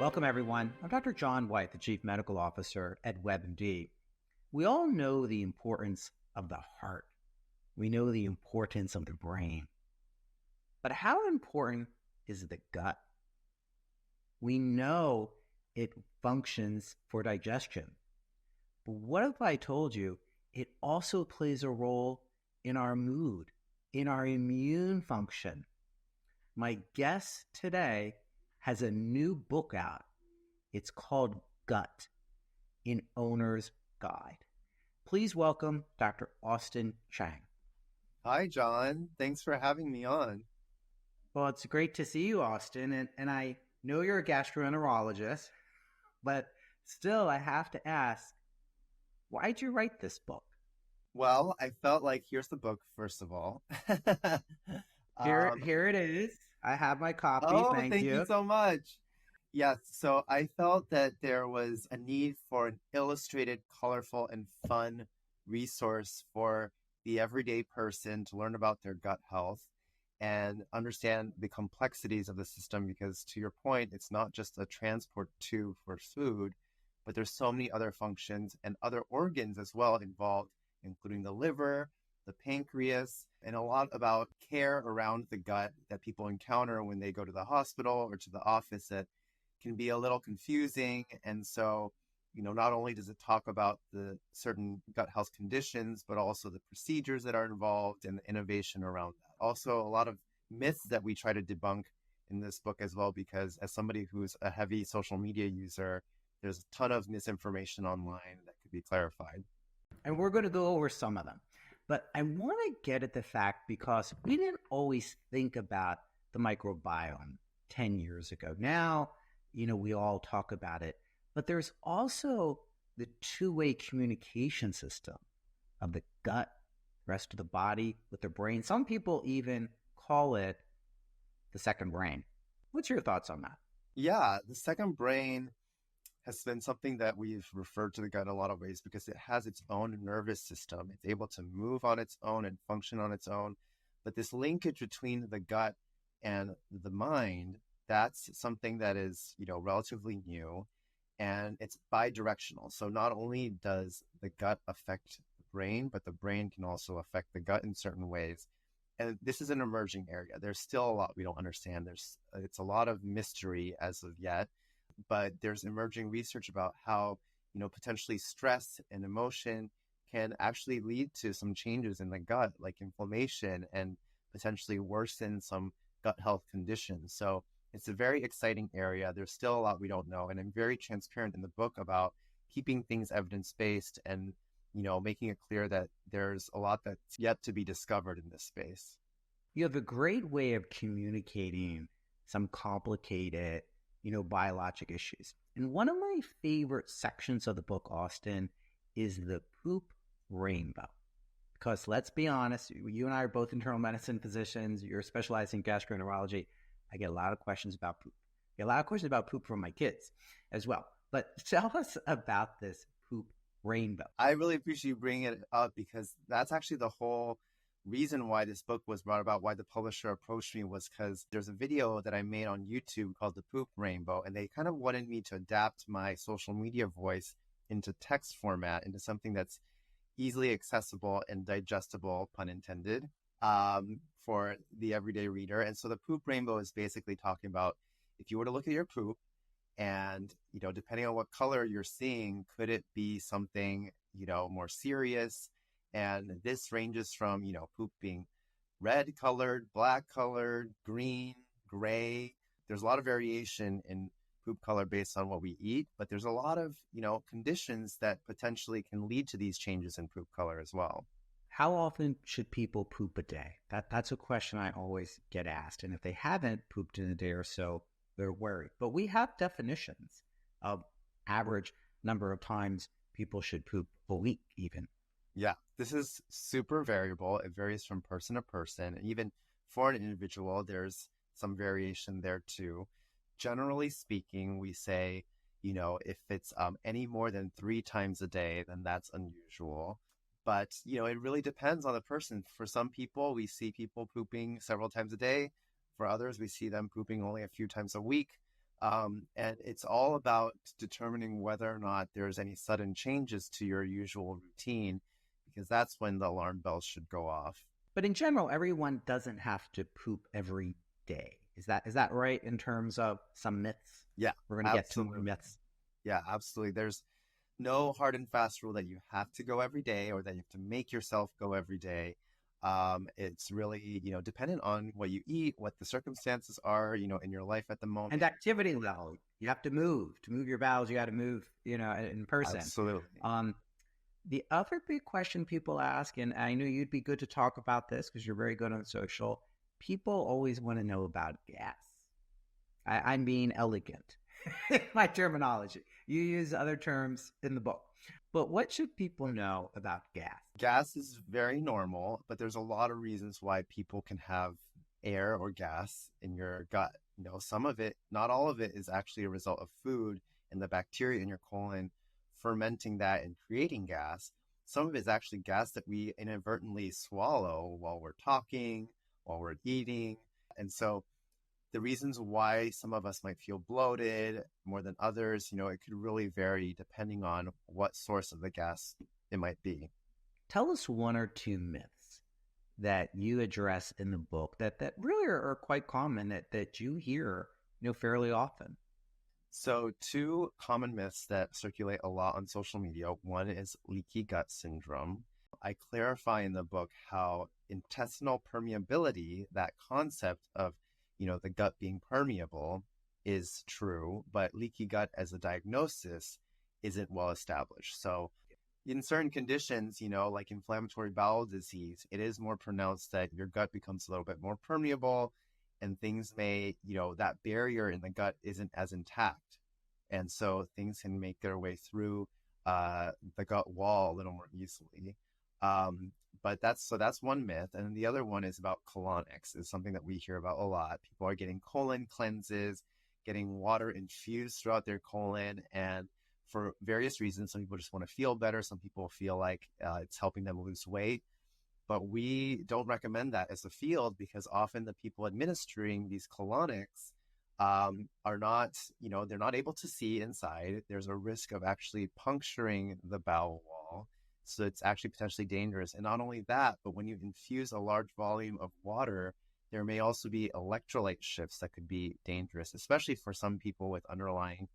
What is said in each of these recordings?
Welcome, everyone. I'm Dr. John White, the Chief Medical Officer at WebMD. We all know the importance of the heart. We know the importance of the brain. But how important is the gut? We know it functions for digestion. But what if I told you it also plays a role in our mood, in our immune function? My guest today has a new book out. It's called Gut, an Owner's Guide. Please welcome Dr. Austin Chang. Hi, John. Thanks for having me on. Well, it's great to see you, Austin. And I know you're a gastroenterologist, but still I have to ask, why'd you write this book? Well, I felt like here's the book, first of all. Here it is. I have my copy. Oh, Thank thank you you. so much. Yes, so I felt that there was a need for an illustrated, colorful, and fun resource for the everyday person to learn about their gut health and understand the complexities of the system because, to your point, it's not just a transport tube for food, but there's so many other functions and other organs as well involved, including the liver, the pancreas, and a lot about care around the gut that people encounter when they go to the hospital or to the office that can be a little confusing. And so, not only does it talk about the certain gut health conditions, but also the procedures that are involved and the innovation around that. Also, a lot of myths that we try to debunk in this book as well, because as somebody who's a heavy social media user, there's a ton of misinformation online that could be clarified. And we're going to go over some of them. But I want to get at the fact because we didn't always think about the microbiome 10 years ago. Now, we all talk about it, but there's also the two-way communication system of the gut, rest of the body with the brain. Some people even call it the second brain. What's your thoughts on that? Yeah, the second brain has been something that we've referred to the gut in a lot of ways because it has its own nervous system. It's able to move on its own and function on its own. But this linkage between the gut and the mind, that's something that is, relatively new, and it's bidirectional. So not only does the gut affect the brain, but the brain can also affect the gut in certain ways. And this is an emerging area. There's still a lot we don't understand. It's a lot of mystery as of yet, but there's emerging research about how, potentially stress and emotion can actually lead to some changes in the gut, like inflammation, and potentially worsen some gut health conditions. So it's a very exciting area. There's still a lot we don't know. And I'm very transparent in the book about keeping things evidence-based and, making it clear that there's a lot that's yet to be discovered in this space. You have a great way of communicating some complicated, biologic issues. And one of my favorite sections of the book, Austin, is the poop rainbow. Because let's be honest, you and I are both internal medicine physicians. You're specialized in gastroenterology. I get a lot of questions about poop. I get a lot of questions about poop from my kids as well. But tell us about this poop rainbow. I really appreciate you bringing it up because that's actually the whole reason why this book was brought about, why the publisher approached me, was because there's a video that I made on YouTube called The Poop Rainbow, and they kind of wanted me to adapt my social media voice into text format, into something that's easily accessible and digestible, pun intended, for the everyday reader. And so the poop rainbow is basically talking about if you were to look at your poop and, depending on what color you're seeing, could it be something, more serious? And this ranges from, poop being red colored, black colored, green, gray. There's a lot of variation in poop color based on what we eat, but there's a lot of, conditions that potentially can lead to these changes in poop color as well. How often should people poop a day? That's a question I always get asked. And if they haven't pooped in a day or so, they're worried. But we have definitions of average number of times people should poop a week even. Yeah, this is super variable. It varies from person to person. And even for an individual, there's some variation there too. Generally speaking, we say, if it's any more than 3 times a day, then that's unusual. But, it really depends on the person. For some people, we see people pooping several times a day. For others, we see them pooping only a few times a week. And it's all about determining whether or not there's any sudden changes to your usual routine, because that's when the alarm bells should go off. But in general, everyone doesn't have to poop every day. Is that right in terms of some myths? Yeah, We're going to get to more absolutely. myths. Yeah, absolutely. There's no hard and fast rule that you have to go every day or that you have to make yourself go every day. It's really, dependent on what you eat, what the circumstances are, in your life at the moment. And activity level. You have to move. To move your bowels, you got to move, in person. Absolutely. The other big question people ask, and I know you'd be good to talk about this because you're very good on social, people always want to know about gas. I'm being elegant in my terminology. You use other terms in the book. But what should people know about gas? Gas is very normal, but there's a lot of reasons why people can have air or gas in your gut. Some of it, not all of it, is actually a result of food and the bacteria in your colon fermenting that and creating gas. Some of it is actually gas that we inadvertently swallow while we're talking, while we're eating. And so the reasons why some of us might feel bloated more than others, it could really vary depending on what source of the gas it might be. Tell us one or two myths that you address in the book that really are quite common that you hear, fairly often. So, two common myths that circulate a lot on social media. One is leaky gut syndrome. I clarify in the book how intestinal permeability, that concept of, the gut being permeable, is true, but leaky gut as a diagnosis isn't well established. So, in certain conditions, like inflammatory bowel disease, it is more pronounced that your gut becomes a little bit more permeable and things may, that barrier in the gut isn't as intact. And so things can make their way through the gut wall a little more easily. But that's one myth. And then the other one is about colonics, is something that we hear about a lot. People are getting colon cleanses, getting water infused throughout their colon, and for various reasons. Some people just want to feel better. Some people feel like it's helping them lose weight. But we don't recommend that as a field because often the people administering these colonics are not, they're not able to see inside. There's a risk of actually puncturing the bowel wall. So it's actually potentially dangerous. And not only that, but when you infuse a large volume of water, there may also be electrolyte shifts that could be dangerous, especially for some people with underlying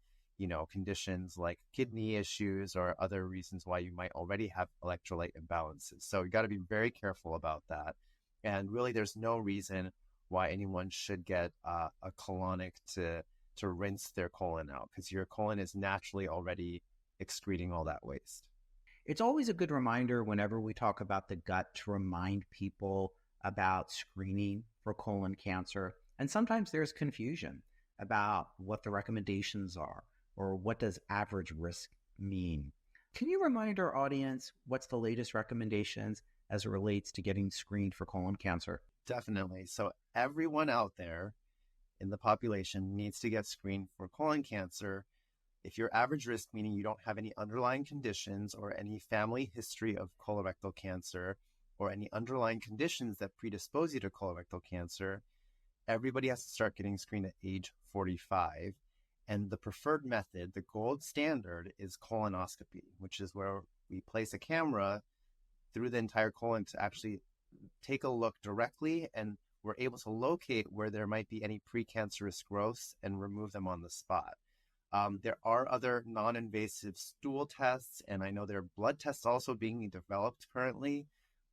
conditions like kidney issues or other reasons why you might already have electrolyte imbalances. So you got to be very careful about that. And really, there's no reason why anyone should get a colonic to rinse their colon out, because your colon is naturally already excreting all that waste. It's always a good reminder whenever we talk about the gut to remind people about screening for colon cancer. And sometimes there's confusion about what the recommendations are or what does average risk mean. Can you remind our audience what's the latest recommendations as it relates to getting screened for colon cancer? Definitely. So everyone out there in the population needs to get screened for colon cancer. If you're average risk, meaning you don't have any underlying conditions or any family history of colorectal cancer or any underlying conditions that predispose you to colorectal cancer, everybody has to start getting screened at age 45. And the preferred method, the gold standard, is colonoscopy, which is where we place a camera through the entire colon to actually take a look directly, and we're able to locate where there might be any precancerous growths and remove them on the spot. There are other non-invasive stool tests, and I know there are blood tests also being developed currently,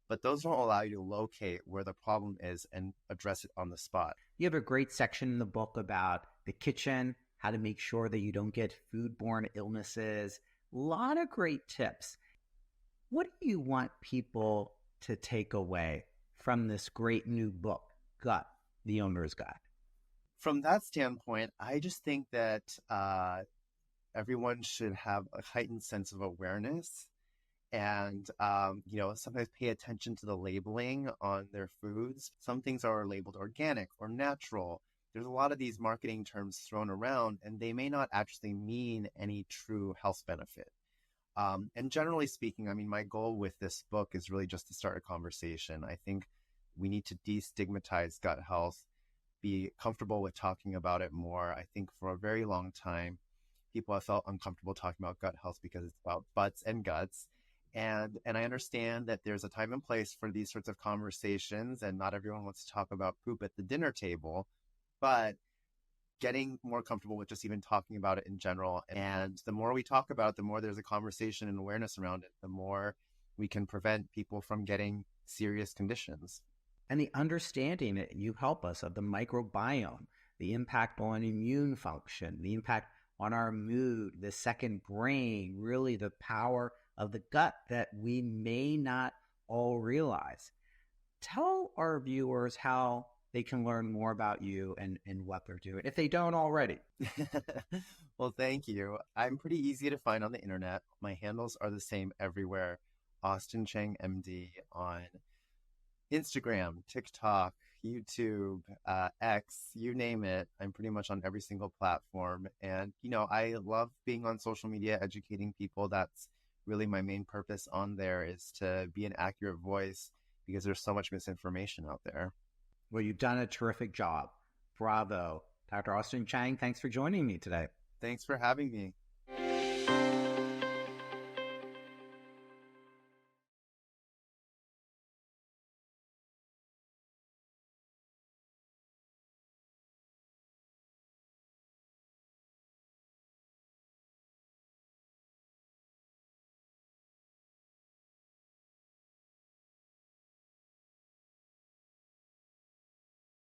but those don't allow you to locate where the problem is and address it on the spot. You have a great section in the book about the kitchen, how to make sure that you don't get foodborne illnesses. A lot of great tips. What do you want people to take away from this great new book, Gut, the Owner's Guide? From that standpoint, I just think that everyone should have a heightened sense of awareness and, sometimes pay attention to the labeling on their foods. Some things are labeled organic or natural. There's a lot of these marketing terms thrown around, and they may not actually mean any true health benefit. And generally speaking, I mean, my goal with this book is really just to start a conversation. I think we need to destigmatize gut health be comfortable with talking about it more. I think for a very long time, people have felt uncomfortable talking about gut health because it's about butts and guts. And I understand that there's a time and place for these sorts of conversations, and not everyone wants to talk about poop at the dinner table, but getting more comfortable with just even talking about it in general. And the more we talk about it, the more there's a conversation and awareness around it, the more we can prevent people from getting serious conditions. And the understanding that you help us of the microbiome, the impact on immune function, the impact on our mood, the second brain, really the power of the gut that we may not all realize. Tell our viewers how they can learn more about you and what they're doing, if they don't already. Well, thank you. I'm pretty easy to find on the internet. My handles are the same everywhere. Austin Chang MD on Instagram, TikTok, YouTube, X, you name it. I'm pretty much on every single platform. And, I love being on social media, educating people. That's really my main purpose on there, is to be an accurate voice because there's so much misinformation out there. Well, you've done a terrific job. Bravo. Dr. Austin Chang, thanks for joining me today. Thanks for having me.